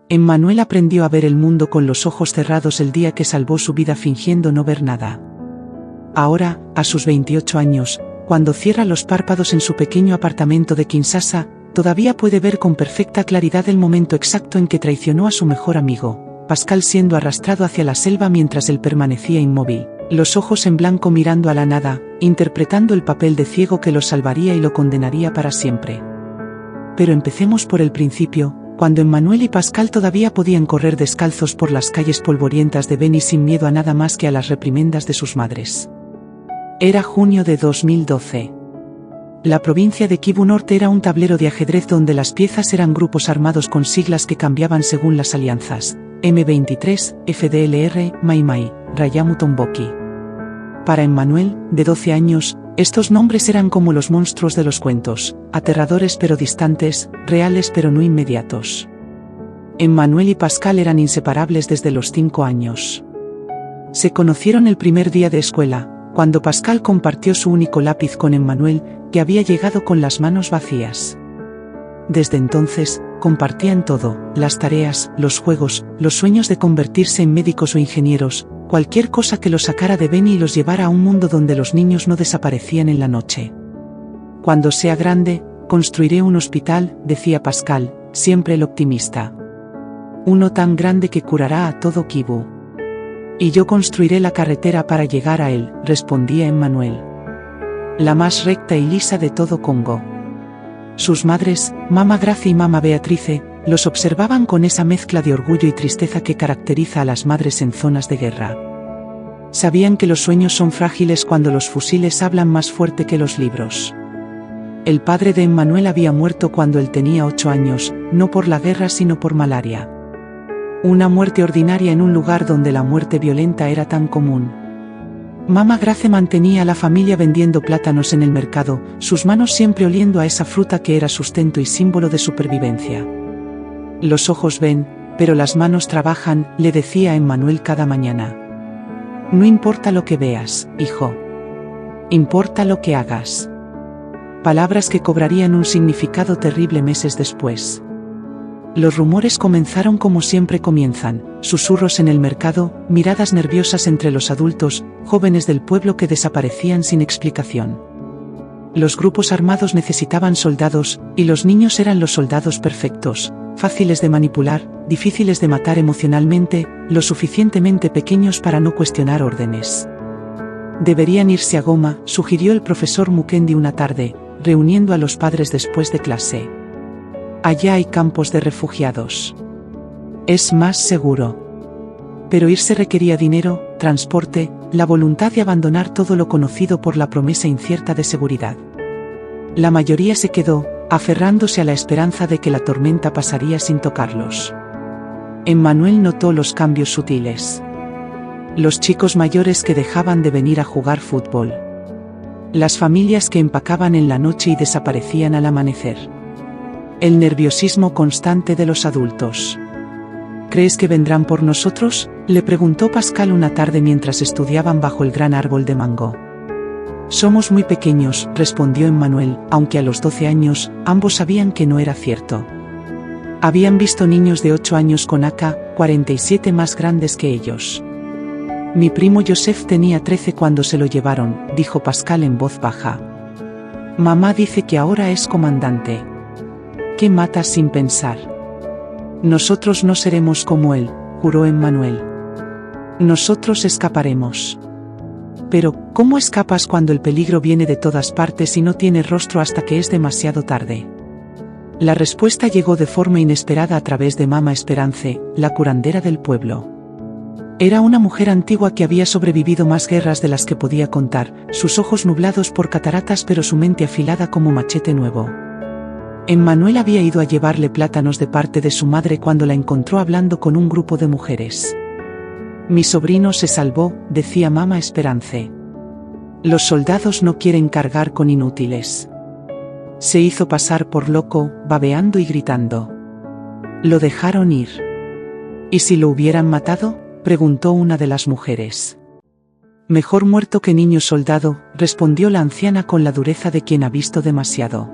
Emmanuel aprendió a ver el mundo con los ojos cerrados el día que salvó su vida fingiendo no ver nada. Ahora, a sus 28 años, cuando cierra los párpados en su pequeño apartamento de Kinshasa, todavía puede ver con perfecta claridad el momento exacto en que traicionó a su mejor amigo, Pascal, siendo arrastrado hacia la selva mientras él permanecía inmóvil, los ojos en blanco mirando a la nada, interpretando el papel de ciego que lo salvaría y lo condenaría para siempre. Pero empecemos por el principio, cuando Emmanuel y Pascal todavía podían correr descalzos por las calles polvorientas de Beni sin miedo a nada más que a las reprimendas de sus madres. Era junio de 2012. La provincia de Kivu Norte era un tablero de ajedrez donde las piezas eran grupos armados con siglas que cambiaban según las alianzas: M23, FDLR, Mai Mai, Rayamutomboki. Para Emmanuel, de 12 años, estos nombres eran como los monstruos de los cuentos, aterradores pero distantes, reales pero no inmediatos. Emmanuel y Pascal eran inseparables desde los 5 años. Se conocieron el primer día de escuela, cuando Pascal compartió su único lápiz con Emmanuel, que había llegado con las manos vacías. Desde entonces, compartían todo: las tareas, los juegos, los sueños de convertirse en médicos o ingenieros, cualquier cosa que los sacara de Beni y los llevara a un mundo donde los niños no desaparecían en la noche. Cuando sea grande, construiré un hospital, decía Pascal, siempre el optimista. Uno tan grande que curará a todo Kivu. Y yo construiré la carretera para llegar a él, respondía Emmanuel. La más recta y lisa de todo Congo. Sus madres, Mama Gracia y Mama Beatrice, los observaban con esa mezcla de orgullo y tristeza que caracteriza a las madres en zonas de guerra. Sabían que los sueños son frágiles cuando los fusiles hablan más fuerte que los libros. El padre de Emmanuel había muerto cuando él tenía 8 años, no por la guerra sino por malaria. Una muerte ordinaria en un lugar donde la muerte violenta era tan común. Mama Grace mantenía a la familia vendiendo plátanos en el mercado, sus manos siempre oliendo a esa fruta que era sustento y símbolo de supervivencia. Los ojos ven, pero las manos trabajan, le decía a Emmanuel cada mañana. No importa lo que veas, hijo. Importa lo que hagas. Palabras que cobrarían un significado terrible meses después. Los rumores comenzaron como siempre comienzan: susurros en el mercado, miradas nerviosas entre los adultos, jóvenes del pueblo que desaparecían sin explicación. Los grupos armados necesitaban soldados, y los niños eran los soldados perfectos, fáciles de manipular, difíciles de matar emocionalmente, lo suficientemente pequeños para no cuestionar órdenes. Deberían irse a Goma, sugirió el profesor Mukendi una tarde, reuniendo a los padres después de clase. Allá hay campos de refugiados. Es más seguro. Pero irse requería dinero, transporte, la voluntad de abandonar todo lo conocido por la promesa incierta de seguridad. La mayoría se quedó, aferrándose a la esperanza de que la tormenta pasaría sin tocarlos. Emmanuel notó los cambios sutiles. Los chicos mayores que dejaban de venir a jugar fútbol. Las familias que empacaban en la noche y desaparecían al amanecer. El nerviosismo constante de los adultos. ¿Crees que vendrán por nosotros?, le preguntó Pascal una tarde mientras estudiaban bajo el gran árbol de mango. Somos muy pequeños, respondió Emmanuel, aunque a los 12 años, ambos sabían que no era cierto. Habían visto niños de 8 años con AK-47 más grandes que ellos. Mi primo Joseph tenía 13 cuando se lo llevaron, dijo Pascal en voz baja. Mamá dice que ahora es comandante. ¿Qué matas sin pensar? Nosotros no seremos como él, juró Emmanuel. Nosotros escaparemos. Pero, ¿cómo escapas cuando el peligro viene de todas partes y no tiene rostro hasta que es demasiado tarde? La respuesta llegó de forma inesperada a través de Mama Esperance, la curandera del pueblo. Era una mujer antigua que había sobrevivido más guerras de las que podía contar, sus ojos nublados por cataratas pero su mente afilada como machete nuevo. Emmanuel había ido a llevarle plátanos de parte de su madre cuando la encontró hablando con un grupo de mujeres. Mi sobrino se salvó, decía Mama Esperance. Los soldados no quieren cargar con inútiles. Se hizo pasar por loco, babeando y gritando. Lo dejaron ir. ¿Y si lo hubieran matado?, preguntó una de las mujeres. Mejor muerto que niño soldado, respondió la anciana con la dureza de quien ha visto demasiado.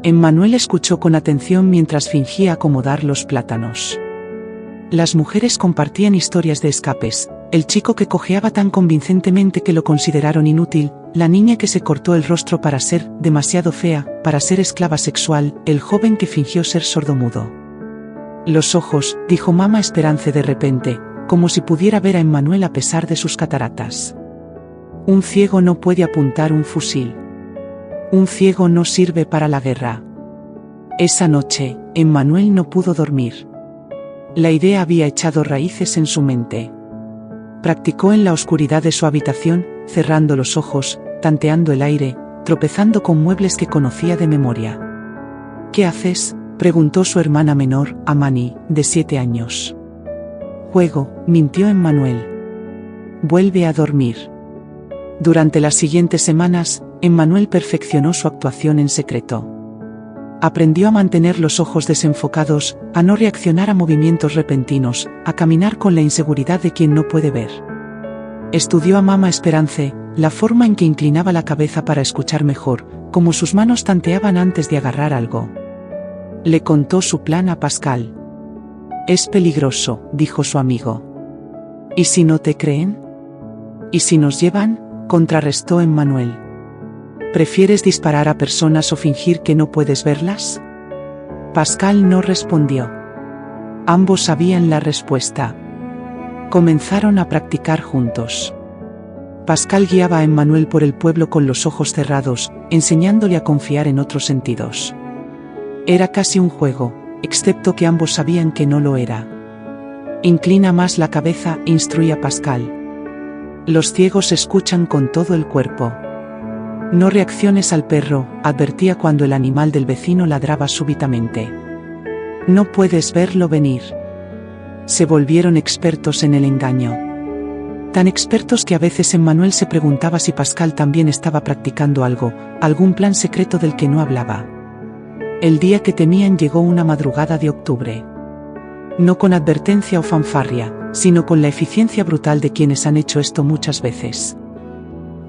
Emmanuel escuchó con atención mientras fingía acomodar los plátanos. Las mujeres compartían historias de escapes, el chico que cojeaba tan convincentemente que lo consideraron inútil, la niña que se cortó el rostro para ser demasiado fea, para ser esclava sexual, el joven que fingió ser sordomudo. Los ojos, dijo mamá Esperance de repente, como si pudiera ver a Emmanuel a pesar de sus cataratas. Un ciego no puede apuntar un fusil. Un ciego no sirve para la guerra. Esa noche, Emmanuel no pudo dormir. La idea había echado raíces en su mente. Practicó en la oscuridad de su habitación, cerrando los ojos, tanteando el aire, tropezando con muebles que conocía de memoria. ¿Qué haces?, preguntó su hermana menor, Amani, de 7 años. Juego, mintió Emmanuel. Vuelve a dormir. Durante las siguientes semanas, Emmanuel perfeccionó su actuación en secreto. Aprendió a mantener los ojos desenfocados, a no reaccionar a movimientos repentinos, a caminar con la inseguridad de quien no puede ver. Estudió a mamá Esperance, la forma en que inclinaba la cabeza para escuchar mejor, como sus manos tanteaban antes de agarrar algo. Le contó su plan a Pascal. Es peligroso, dijo su amigo. ¿Y si no te creen? ¿Y si nos llevan?, contrarrestó Emmanuel. ¿Prefieres disparar a personas o fingir que no puedes verlas? Pascal no respondió. Ambos sabían la respuesta. Comenzaron a practicar juntos. Pascal guiaba a Emmanuel por el pueblo con los ojos cerrados, enseñándole a confiar en otros sentidos. Era casi un juego, excepto que ambos sabían que no lo era. Inclina más la cabeza, instruía Pascal. Los ciegos escuchan con todo el cuerpo. No reacciones al perro, advertía cuando el animal del vecino ladraba súbitamente. No puedes verlo venir. Se volvieron expertos en el engaño. Tan expertos que a veces Emmanuel se preguntaba si Pascal también estaba practicando algo, algún plan secreto del que no hablaba. El día que temían llegó una madrugada de octubre. No con advertencia o fanfarria, sino con la eficiencia brutal de quienes han hecho esto muchas veces.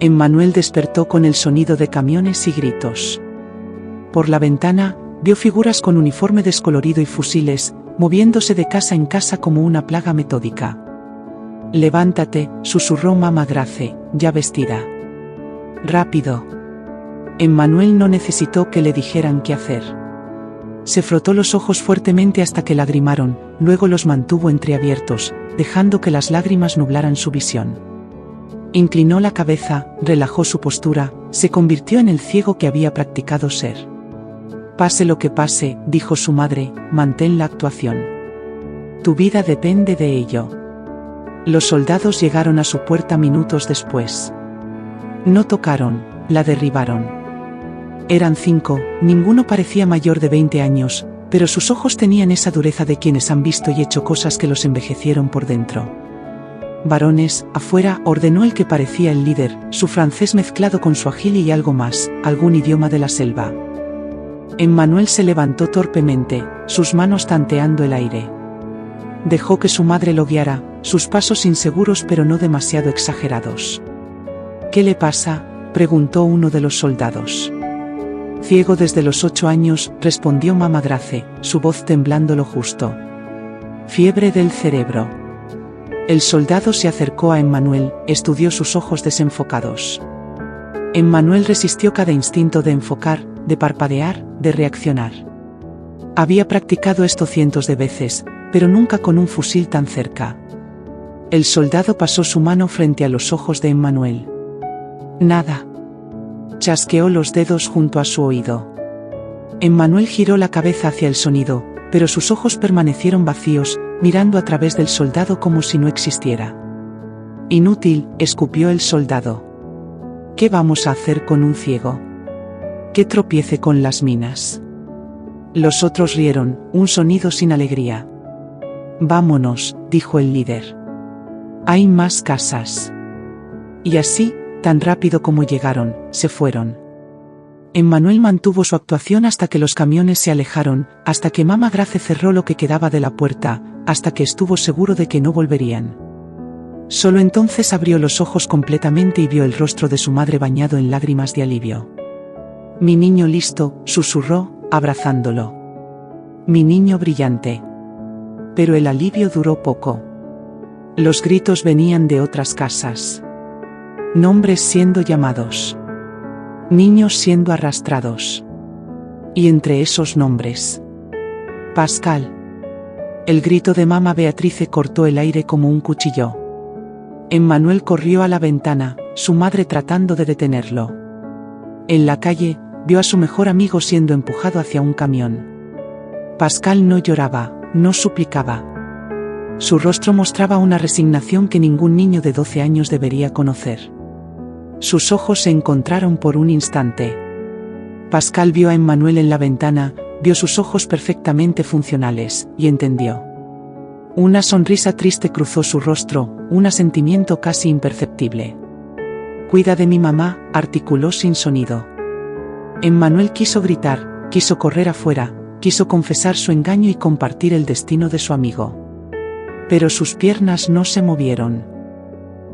Emmanuel despertó con el sonido de camiones y gritos. Por la ventana, vio figuras con uniforme descolorido y fusiles, moviéndose de casa en casa como una plaga metódica. Levántate, susurró mamá Grace, ya vestida. Rápido. Emmanuel no necesitó que le dijeran qué hacer. Se frotó los ojos fuertemente hasta que lagrimaron, luego los mantuvo entreabiertos, dejando que las lágrimas nublaran su visión. Inclinó la cabeza, relajó su postura, se convirtió en el ciego que había practicado ser. Pase lo que pase, dijo su madre, mantén la actuación. Tu vida depende de ello. Los soldados llegaron a su puerta minutos después. No tocaron, la derribaron. Eran 5, ninguno parecía mayor de 20 años, pero sus ojos tenían esa dureza de quienes han visto y hecho cosas que los envejecieron por dentro. Varones, afuera, ordenó el que parecía el líder, su francés mezclado con su ajili y algo más, algún idioma de la selva. Emmanuel se levantó torpemente, sus manos tanteando el aire. Dejó que su madre lo guiara, sus pasos inseguros pero no demasiado exagerados. ¿Qué le pasa?, preguntó uno de los soldados. Ciego desde los 8 años, respondió mamá Grace, su voz temblando lo justo. Fiebre del cerebro. El soldado se acercó a Emmanuel, estudió sus ojos desenfocados. Emmanuel resistió cada instinto de enfocar, de parpadear, de reaccionar. Había practicado esto cientos de veces, pero nunca con un fusil tan cerca. El soldado pasó su mano frente a los ojos de Emmanuel. Nada. Chasqueó los dedos junto a su oído. Emmanuel giró la cabeza hacia el sonido, pero sus ojos permanecieron vacíos, mirando a través del soldado como si no existiera. Inútil, escupió el soldado. ¿Qué vamos a hacer con un ciego? Que tropiece con las minas. Los otros rieron, un sonido sin alegría. Vámonos, dijo el líder. Hay más casas. Y así, tan rápido como llegaron, se fueron. Emmanuel mantuvo su actuación hasta que los camiones se alejaron, hasta que mamá Grace cerró lo que quedaba de la puerta, hasta que estuvo seguro de que no volverían. Solo entonces abrió los ojos completamente y vio el rostro de su madre bañado en lágrimas de alivio. Mi niño listo, susurró, abrazándolo. Mi niño brillante. pero el alivio duró poco. Los gritos venían de otras casas. Nombres siendo llamados. Niños siendo arrastrados. Y entre esos nombres, Pascal. El grito de mamá Beatrice cortó el aire como un cuchillo. Emmanuel corrió a la ventana, su madre tratando de detenerlo. En la calle, vio a su mejor amigo siendo empujado hacia un camión. Pascal no lloraba, no suplicaba. Su rostro mostraba una resignación que ningún niño de 12 años debería conocer. Sus ojos se encontraron por un instante. Pascal vio a Emmanuel en la ventana, vio sus ojos perfectamente funcionales, y entendió. Una sonrisa triste cruzó su rostro, un asentimiento casi imperceptible. «Cuida de mi mamá», articuló sin sonido. Emmanuel quiso gritar, quiso correr afuera, quiso confesar su engaño y compartir el destino de su amigo. Pero sus piernas no se movieron.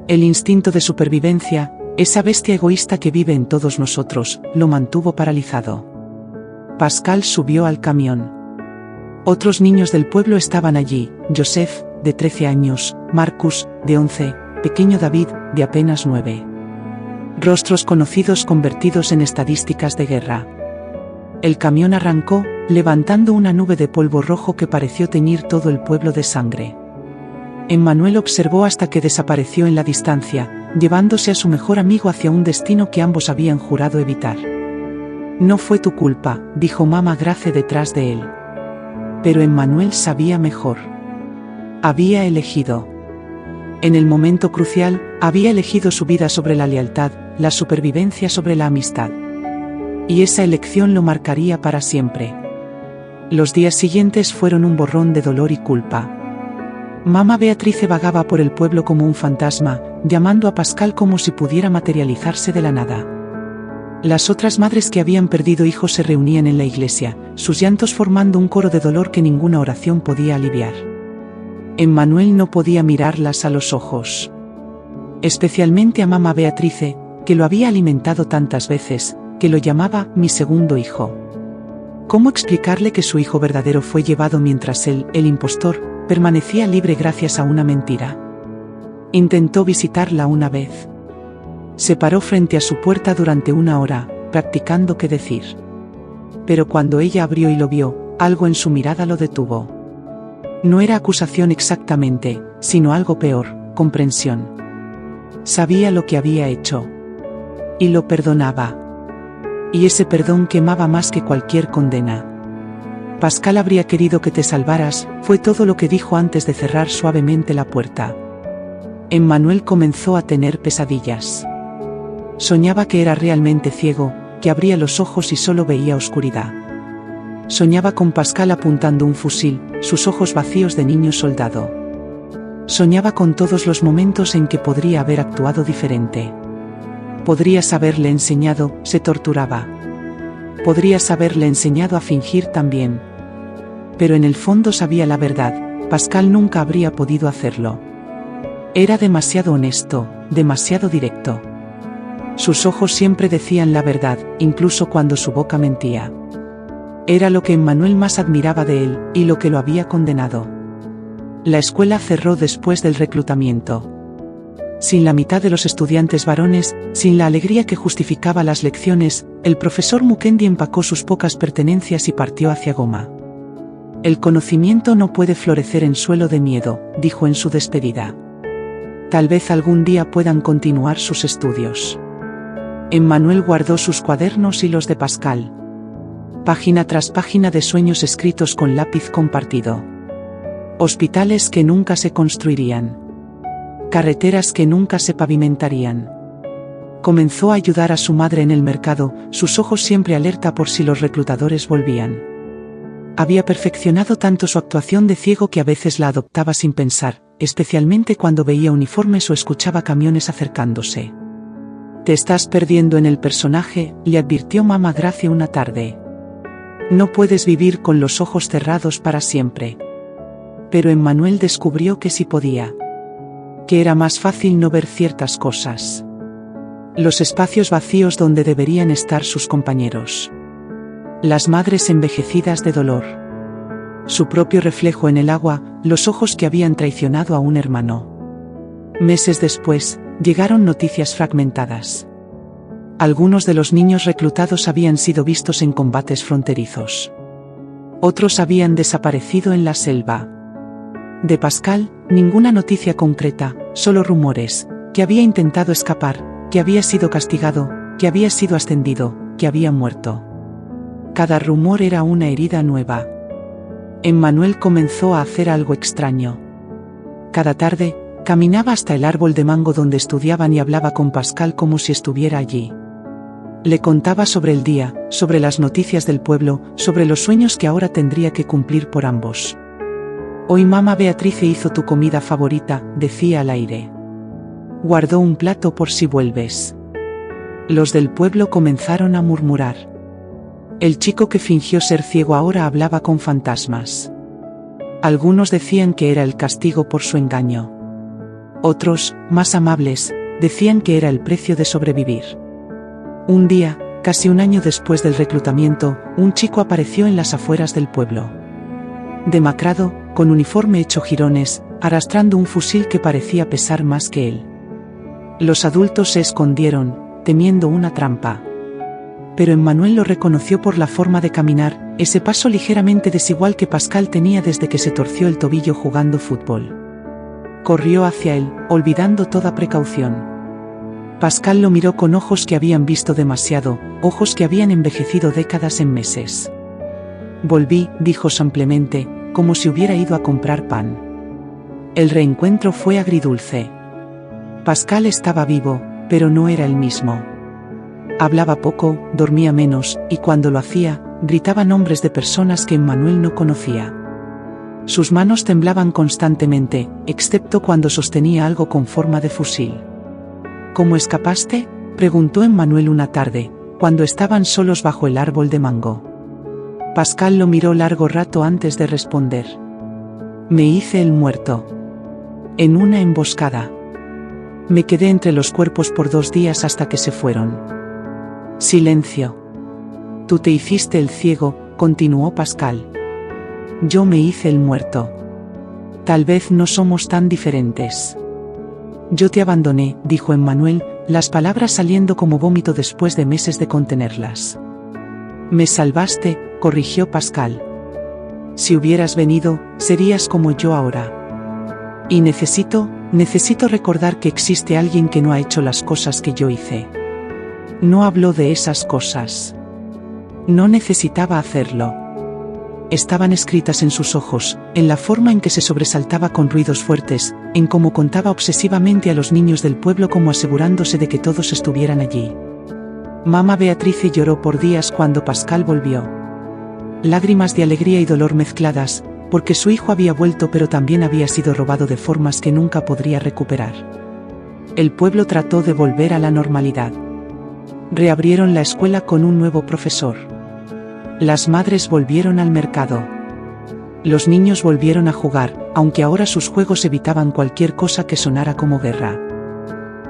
El instinto de supervivencia, esa bestia egoísta que vive en todos nosotros, lo mantuvo paralizado. Pascal subió al camión. Otros niños del pueblo estaban allí: Joseph, de 13 años, Marcus, de 11, pequeño David, de apenas 9. Rostros conocidos convertidos en estadísticas de guerra. El camión arrancó, levantando una nube de polvo rojo que pareció teñir todo el pueblo de sangre. Emmanuel observó hasta que desapareció en la distancia, llevándose a su mejor amigo hacia un destino que ambos habían jurado evitar. «No fue tu culpa», dijo mamá Grace detrás de él. Pero Emmanuel sabía mejor. Había elegido. En el momento crucial, había elegido su vida sobre la lealtad, la supervivencia sobre la amistad. Y esa elección lo marcaría para siempre. Los días siguientes fueron un borrón de dolor y culpa. Mamá Beatrice vagaba por el pueblo como un fantasma, llamando a Pascal como si pudiera materializarse de la nada. Las otras madres que habían perdido hijos se reunían en la iglesia, sus llantos formando un coro de dolor que ninguna oración podía aliviar. Emmanuel no podía mirarlas a los ojos. Especialmente a mamá Beatrice, que lo había alimentado tantas veces, que lo llamaba «mi segundo hijo». ¿Cómo explicarle que su hijo verdadero fue llevado mientras él, el impostor, permanecía libre gracias a una mentira? Intentó visitarla una vez. Se paró frente a su puerta durante una hora, practicando qué decir. Pero cuando ella abrió y lo vio, algo en su mirada lo detuvo. No era acusación exactamente, sino algo peor, comprensión. Sabía lo que había hecho. Y lo perdonaba. Y ese perdón quemaba más que cualquier condena. Pascal habría querido que te salvaras, fue todo lo que dijo antes de cerrar suavemente la puerta. Emmanuel comenzó a tener pesadillas. Soñaba que era realmente ciego, que abría los ojos y solo veía oscuridad. Soñaba con Pascal apuntando un fusil, sus ojos vacíos de niño soldado. Soñaba con todos los momentos en que podría haber actuado diferente. Podrías haberle enseñado, se torturaba. Podrías haberle enseñado a fingir también. Pero en el fondo sabía la verdad, Pascal nunca habría podido hacerlo. Era demasiado honesto, demasiado directo. Sus ojos siempre decían la verdad, incluso cuando su boca mentía. Era lo que Emmanuel más admiraba de él, y lo que lo había condenado. La escuela cerró después del reclutamiento. Sin la mitad de los estudiantes varones, sin la alegría que justificaba las lecciones, el profesor Mukendi empacó sus pocas pertenencias y partió hacia Goma. «El conocimiento no puede florecer en suelo de miedo», dijo en su despedida. «Tal vez algún día puedan continuar sus estudios». Emmanuel guardó sus cuadernos y los de Pascal. Página tras página de sueños escritos con lápiz compartido. Hospitales que nunca se construirían. Carreteras que nunca se pavimentarían. Comenzó a ayudar a su madre en el mercado, sus ojos siempre alerta por si los reclutadores volvían. Había perfeccionado tanto su actuación de ciego que a veces la adoptaba sin pensar, especialmente cuando veía uniformes o escuchaba camiones acercándose. «Te estás perdiendo en el personaje», le advirtió mamá Gracia una tarde. «No puedes vivir con los ojos cerrados para siempre». Pero Emmanuel descubrió que sí podía. Que era más fácil no ver ciertas cosas. Los espacios vacíos donde deberían estar sus compañeros. Las madres envejecidas de dolor. Su propio reflejo en el agua, los ojos que habían traicionado a un hermano. Meses después, llegaron noticias fragmentadas. Algunos de los niños reclutados habían sido vistos en combates fronterizos. Otros habían desaparecido en la selva. De Pascal, ninguna noticia concreta, solo rumores, que había intentado escapar, que había sido castigado, que había sido ascendido, que había muerto. Cada rumor era una herida nueva. Emmanuel comenzó a hacer algo extraño. Cada tarde, caminaba hasta el árbol de mango donde estudiaban y hablaba con Pascal como si estuviera allí. Le contaba sobre el día, sobre las noticias del pueblo, sobre los sueños que ahora tendría que cumplir por ambos. Hoy mamá Beatrice hizo tu comida favorita, decía al aire. Guardó un plato por si vuelves. Los del pueblo comenzaron a murmurar. El chico que fingió ser ciego ahora hablaba con fantasmas. Algunos decían que era el castigo por su engaño. Otros, más amables, decían que era el precio de sobrevivir. Un día, casi un año después del reclutamiento, un chico apareció en las afueras del pueblo. Demacrado, con uniforme hecho jirones, arrastrando un fusil que parecía pesar más que él. Los adultos se escondieron, temiendo una trampa. Pero Emmanuel lo reconoció por la forma de caminar, ese paso ligeramente desigual que Pascal tenía desde que se torció el tobillo jugando fútbol. Corrió hacia él, olvidando toda precaución. Pascal lo miró con ojos que habían visto demasiado, ojos que habían envejecido décadas en meses. Volví, dijo simplemente, como si hubiera ido a comprar pan. El reencuentro fue agridulce. Pascal estaba vivo, pero no era el mismo. Hablaba poco, dormía menos, y cuando lo hacía, gritaba nombres de personas que Emmanuel no conocía. Sus manos temblaban constantemente, excepto cuando sostenía algo con forma de fusil. ¿Cómo escapaste?, preguntó Emmanuel una tarde, cuando estaban solos bajo el árbol de mango. Pascal lo miró largo rato antes de responder. Me hice el muerto. En una emboscada. Me quedé entre los cuerpos por 2 días hasta que se fueron. Silencio. Tú te hiciste el ciego, continuó Pascal. Yo me hice el muerto. Tal vez no somos tan diferentes. Yo te abandoné, dijo Emmanuel, las palabras saliendo como vómito después de meses de contenerlas. Me salvaste, corrigió Pascal. Si hubieras venido, serías como yo ahora. Y necesito recordar que existe alguien que no ha hecho las cosas que yo hice. No habló de esas cosas. No necesitaba hacerlo. Estaban escritas en sus ojos, en la forma en que se sobresaltaba con ruidos fuertes, en cómo contaba obsesivamente a los niños del pueblo como asegurándose de que todos estuvieran allí. Mamá Beatrice lloró por días cuando Pascal volvió. Lágrimas de alegría y dolor mezcladas, porque su hijo había vuelto pero también había sido robado de formas que nunca podría recuperar. El pueblo trató de volver a la normalidad. Reabrieron la escuela con un nuevo profesor. Las madres volvieron al mercado. Los niños volvieron a jugar, aunque ahora sus juegos evitaban cualquier cosa que sonara como guerra.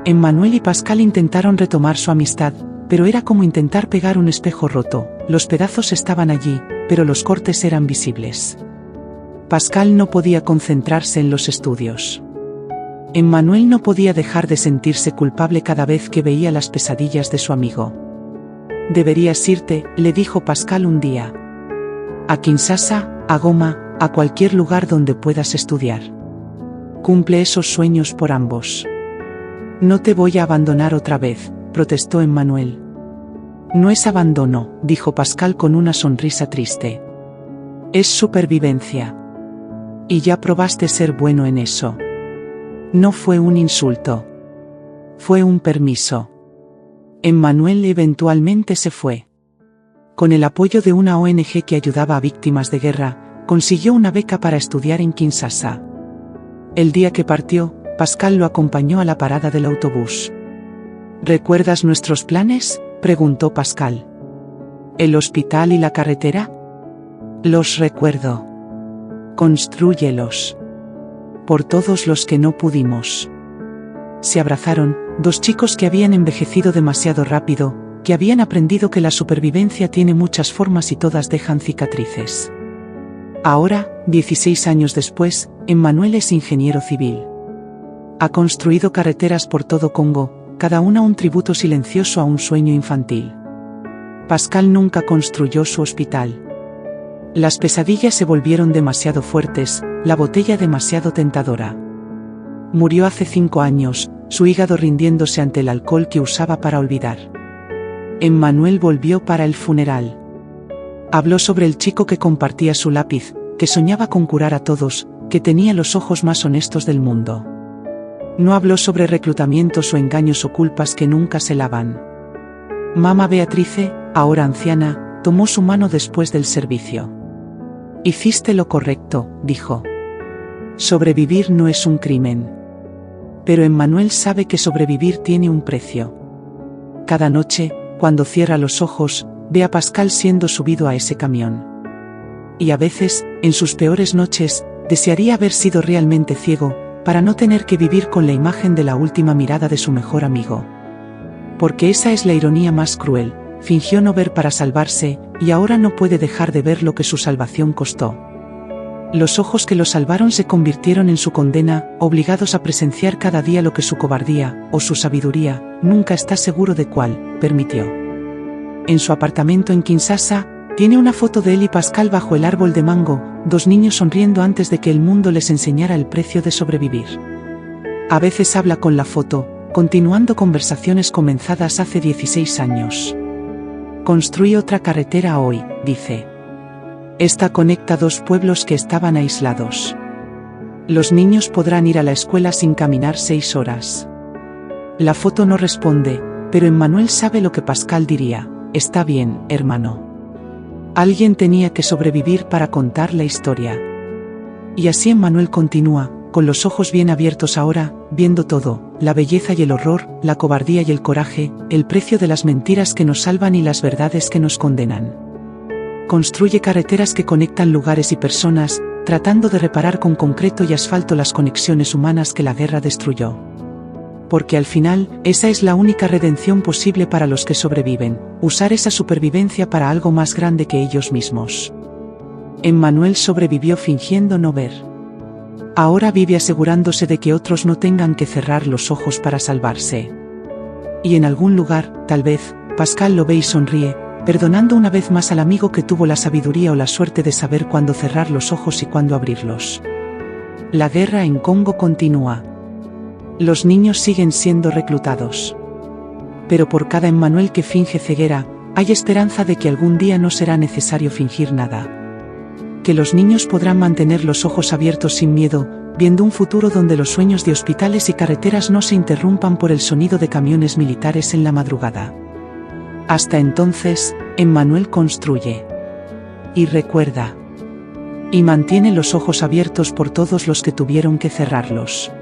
Emmanuel y Pascal intentaron retomar su amistad, pero era como intentar pegar un espejo roto, los pedazos estaban allí, pero los cortes eran visibles. Pascal no podía concentrarse en los estudios. Emmanuel no podía dejar de sentirse culpable cada vez que veía las pesadillas de su amigo. Deberías irte, le dijo Pascal un día. A Kinshasa, a Goma, a cualquier lugar donde puedas estudiar. Cumple esos sueños por ambos. No te voy a abandonar otra vez, protestó Emmanuel. No es abandono, dijo Pascal con una sonrisa triste. Es supervivencia. Y ya probaste ser bueno en eso. No fue un insulto. Fue un permiso. Emmanuel eventualmente se fue. Con el apoyo de una ONG que ayudaba a víctimas de guerra, consiguió una beca para estudiar en Kinshasa. El día que partió, Pascal lo acompañó a la parada del autobús. ¿Recuerdas nuestros planes?, preguntó Pascal. ¿El hospital y la carretera? Los recuerdo. Constrúyelos. Por todos los que no pudimos. Se abrazaron, 2 chicos que habían envejecido demasiado rápido, que habían aprendido que la supervivencia tiene muchas formas y todas dejan cicatrices. Ahora, 16 años después, Emmanuel es ingeniero civil. Ha construido carreteras por todo Congo, cada una un tributo silencioso a un sueño infantil. Pascal nunca construyó su hospital. Las pesadillas se volvieron demasiado fuertes, la botella demasiado tentadora. Murió hace 5 años, su hígado rindiéndose ante el alcohol que usaba para olvidar. Emmanuel volvió para el funeral. Habló sobre el chico que compartía su lápiz, que soñaba con curar a todos, que tenía los ojos más honestos del mundo. No habló sobre reclutamientos o engaños o culpas que nunca se lavan. Mamá Beatrice, ahora anciana, tomó su mano después del servicio. Hiciste lo correcto, dijo. Sobrevivir no es un crimen. Pero Emmanuel sabe que sobrevivir tiene un precio. Cada noche, cuando cierra los ojos, ve a Pascal siendo subido a ese camión. Y a veces, en sus peores noches, desearía haber sido realmente ciego, para no tener que vivir con la imagen de la última mirada de su mejor amigo. Porque esa es la ironía más cruel, fingió no ver para salvarse, y ahora no puede dejar de ver lo que su salvación costó. Los ojos que lo salvaron se convirtieron en su condena, obligados a presenciar cada día lo que su cobardía, o su sabiduría, nunca está seguro de cuál, permitió. En su apartamento en Kinshasa, tiene una foto de él y Pascal bajo el árbol de mango, 2 niños sonriendo antes de que el mundo les enseñara el precio de sobrevivir. A veces habla con la foto, continuando conversaciones comenzadas hace 16 años. Construí otra carretera hoy, dice. Esta conecta 2 pueblos que estaban aislados. Los niños podrán ir a la escuela sin caminar 6 horas. La foto no responde, pero Emmanuel sabe lo que Pascal diría. Está bien, hermano. Alguien tenía que sobrevivir para contar la historia. Y así Emmanuel continúa, con los ojos bien abiertos ahora, viendo todo, la belleza y el horror, la cobardía y el coraje, el precio de las mentiras que nos salvan y las verdades que nos condenan. Construye carreteras que conectan lugares y personas, tratando de reparar con concreto y asfalto las conexiones humanas que la guerra destruyó. Porque al final, esa es la única redención posible para los que sobreviven, usar esa supervivencia para algo más grande que ellos mismos. Emmanuel sobrevivió fingiendo no ver. Ahora vive asegurándose de que otros no tengan que cerrar los ojos para salvarse. Y en algún lugar, tal vez, Pascal lo ve y sonríe, perdonando una vez más al amigo que tuvo la sabiduría o la suerte de saber cuándo cerrar los ojos y cuándo abrirlos. La guerra en Congo continúa. Los niños siguen siendo reclutados. Pero por cada Emmanuel que finge ceguera, hay esperanza de que algún día no será necesario fingir nada. Que los niños podrán mantener los ojos abiertos sin miedo, viendo un futuro donde los sueños de hospitales y carreteras no se interrumpan por el sonido de camiones militares en la madrugada. Hasta entonces, Emmanuel construye. Y recuerda. Y mantiene los ojos abiertos por todos los que tuvieron que cerrarlos.